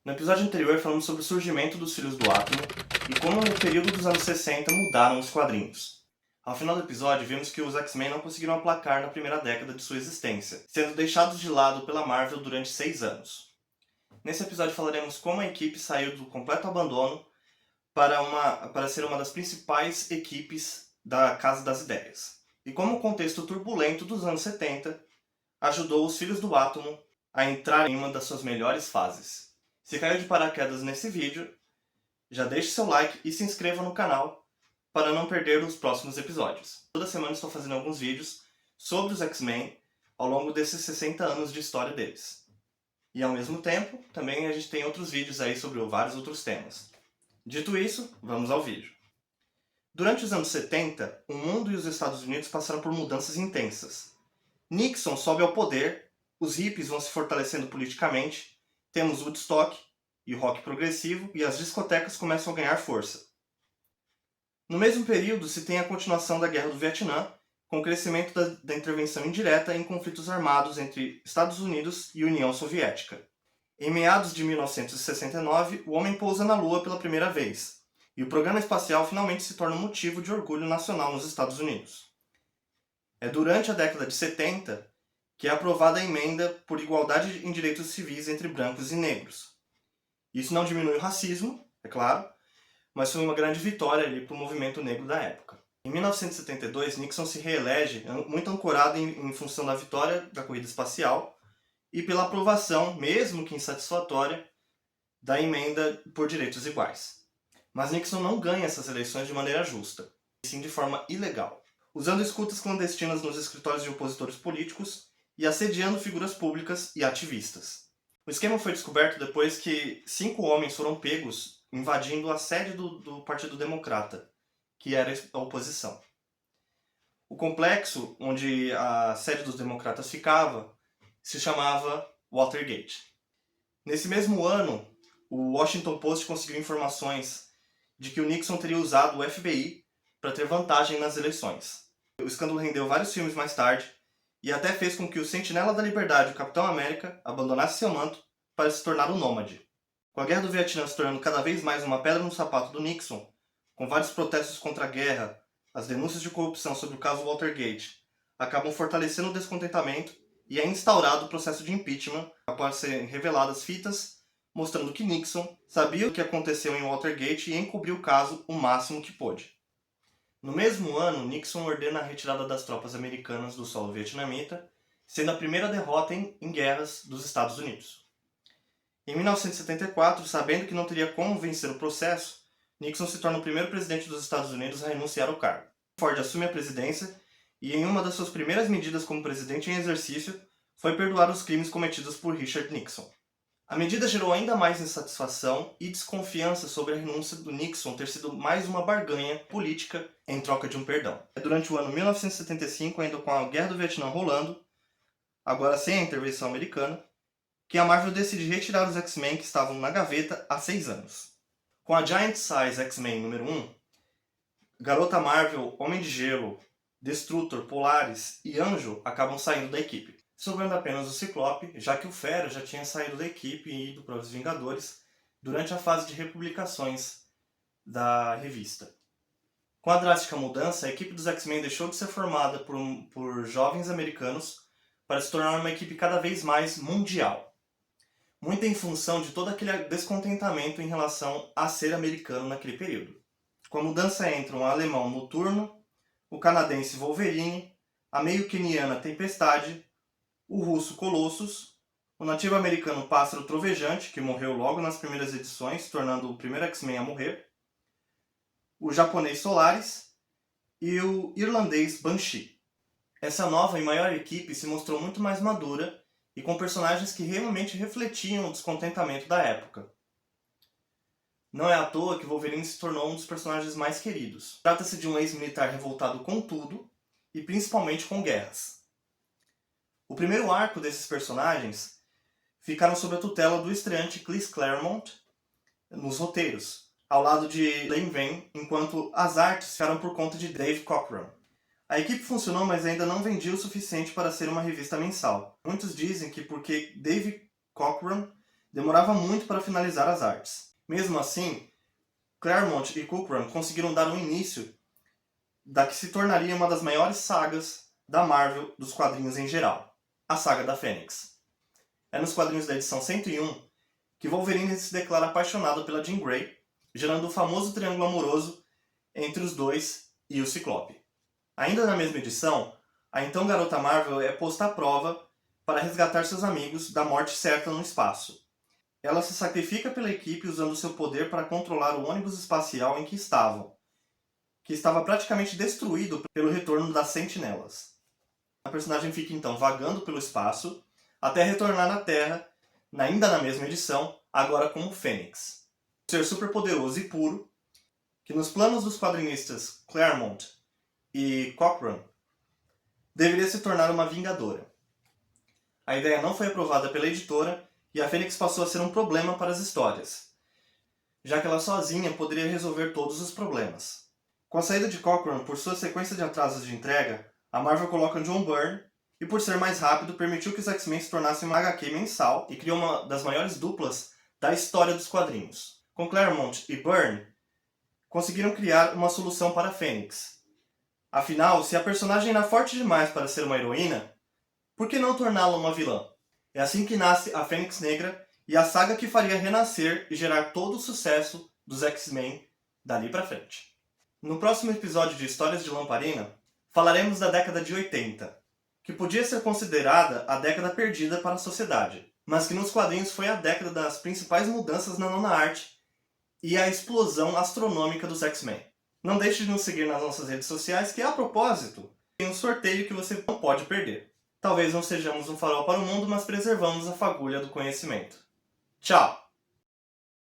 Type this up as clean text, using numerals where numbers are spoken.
No episódio anterior falamos sobre o surgimento dos Filhos do Átomo e como no período dos anos 60 mudaram os quadrinhos. Ao final do episódio, vimos que os X-Men não conseguiram aplacar na primeira década de sua existência, sendo deixados de lado pela Marvel durante 6 anos. Nesse episódio falaremos como a equipe saiu do completo abandono para ser uma das principais equipes da Casa das Ideias, e como o contexto turbulento dos anos 70 ajudou os Filhos do Átomo a entrar em uma das suas melhores fases. Se caiu de paraquedas nesse vídeo, já deixe seu like e se inscreva no canal para não perder os próximos episódios. Toda semana estou fazendo alguns vídeos sobre os X-Men ao longo desses 60 anos de história deles. E ao mesmo tempo, também a gente tem outros vídeos aí sobre vários outros temas. Dito isso, vamos ao vídeo. Durante os anos 70, o mundo e os Estados Unidos passaram por mudanças intensas. Nixon sobe ao poder, os hippies vão se fortalecendo politicamente, temos Woodstock e o rock progressivo e as discotecas começam a ganhar força. No mesmo período se tem a continuação da Guerra do Vietnã, com o crescimento da intervenção indireta em conflitos armados entre Estados Unidos e União Soviética. Em meados de 1969, o homem pousa na Lua pela primeira vez, e o programa espacial finalmente se torna um motivo de orgulho nacional nos Estados Unidos. É durante a década de 70 que é aprovada a emenda por igualdade em direitos civis entre brancos e negros. Isso não diminui o racismo, é claro, mas foi uma grande vitória ali para o movimento negro da época. Em 1972, Nixon se reelege, muito ancorado em função da vitória da corrida espacial e pela aprovação, mesmo que insatisfatória, da emenda por direitos iguais. Mas Nixon não ganha essas eleições de maneira justa, e sim de forma ilegal, usando escutas clandestinas nos escritórios de opositores políticos e assediando figuras públicas e ativistas. O esquema foi descoberto depois que 5 homens foram pegos invadindo a sede do Partido Democrata, que era a oposição. O complexo onde a sede dos democratas ficava se chamava Watergate. Nesse mesmo ano, o Washington Post conseguiu informações de que o Nixon teria usado o FBI para ter vantagem nas eleições. O escândalo rendeu vários filmes mais tarde e até fez com que o Sentinela da Liberdade, o Capitão América, abandonasse seu manto para se tornar um nômade. Com a Guerra do Vietnã se tornando cada vez mais uma pedra no sapato do Nixon, com vários protestos contra a guerra, as denúncias de corrupção sobre o caso Watergate acabam fortalecendo o descontentamento e é instaurado o processo de impeachment após serem reveladas fitas mostrando que Nixon sabia o que aconteceu em Watergate e encobriu o caso o máximo que pôde. No mesmo ano, Nixon ordena a retirada das tropas americanas do solo vietnamita, sendo a primeira derrota em guerras dos Estados Unidos. Em 1974, sabendo que não teria como vencer o processo, Nixon se torna o primeiro presidente dos Estados Unidos a renunciar ao cargo. Ford assume a presidência e, em uma das suas primeiras medidas como presidente em exercício, foi perdoar os crimes cometidos por Richard Nixon. A medida gerou ainda mais insatisfação e desconfiança sobre a renúncia do Nixon ter sido mais uma barganha política em troca de um perdão. Durante o ano 1975, ainda com a Guerra do Vietnã rolando, agora sem a intervenção americana, que a Marvel decide retirar os X-Men que estavam na gaveta há 6 anos. Com a Giant Size X-Men número 1, Garota Marvel, Homem de Gelo, Destrutor, Polaris e Anjo acabam saindo da equipe, sobrando apenas o Ciclope, já que o Fera já tinha saído da equipe e ido para os Vingadores durante a fase de republicações da revista. Com a drástica mudança, a equipe dos X-Men deixou de ser formada por jovens americanos para se tornar uma equipe cada vez mais mundial. Muito em função de todo aquele descontentamento em relação a ser americano naquele período. Com a mudança entram o alemão Noturno, o canadense Wolverine, a meio-queniana Tempestade, o russo Colossus, o nativo americano Pássaro Trovejante, que morreu logo nas primeiras edições, tornando o primeiro X-Men a morrer, o japonês Solaris e o irlandês Banshee. Essa nova e maior equipe se mostrou muito mais madura e com personagens que realmente refletiam o descontentamento da época. Não é à toa que Wolverine se tornou um dos personagens mais queridos. Trata-se de um ex-militar revoltado com tudo e principalmente com guerras. O primeiro arco desses personagens ficaram sob a tutela do estreante Chris Claremont nos roteiros, ao lado de Len Wein, enquanto as artes ficaram por conta de Dave Cockrum. A equipe funcionou, mas ainda não vendia o suficiente para ser uma revista mensal. Muitos dizem que porque Dave Cockrum demorava muito para finalizar as artes. Mesmo assim, Claremont e Cockrum conseguiram dar um início da que se tornaria uma das maiores sagas da Marvel dos quadrinhos em geral, a Saga da Fênix. É nos quadrinhos da edição 101 que Wolverine se declara apaixonado pela Jean Grey, gerando o famoso triângulo amoroso entre os dois e o Ciclope. Ainda na mesma edição, a então garota Marvel é posta à prova para resgatar seus amigos da morte certa no espaço. Ela se sacrifica pela equipe usando seu poder para controlar o ônibus espacial em que estavam, que estava praticamente destruído pelo retorno das Sentinelas. A personagem fica então vagando pelo espaço até retornar à Terra, ainda na mesma edição, agora como Fênix. Um ser superpoderoso e puro, que nos planos dos quadrinistas Claremont e Cockrum deveria se tornar uma Vingadora. A ideia não foi aprovada pela editora e a Fênix passou a ser um problema para as histórias, já que ela sozinha poderia resolver todos os problemas. Com a saída de Cockrum por sua sequência de atrasos de entrega, a Marvel coloca John Byrne e, por ser mais rápido, permitiu que os X-Men se tornassem uma HQ mensal e criou uma das maiores duplas da história dos quadrinhos. Com Claremont e Byrne, conseguiram criar uma solução para a Fênix. Afinal, se a personagem era forte demais para ser uma heroína, por que não torná-la uma vilã? É assim que nasce a Fênix Negra e a saga que faria renascer e gerar todo o sucesso dos X-Men dali pra frente. No próximo episódio de Histórias de Lamparina, falaremos da década de 80, que podia ser considerada a década perdida para a sociedade, mas que nos quadrinhos foi a década das principais mudanças na nona arte e a explosão astronômica dos X-Men. Não deixe de nos seguir nas nossas redes sociais, que, a propósito, tem um sorteio que você não pode perder. Talvez não sejamos um farol para o mundo, mas preservamos a fagulha do conhecimento. Tchau!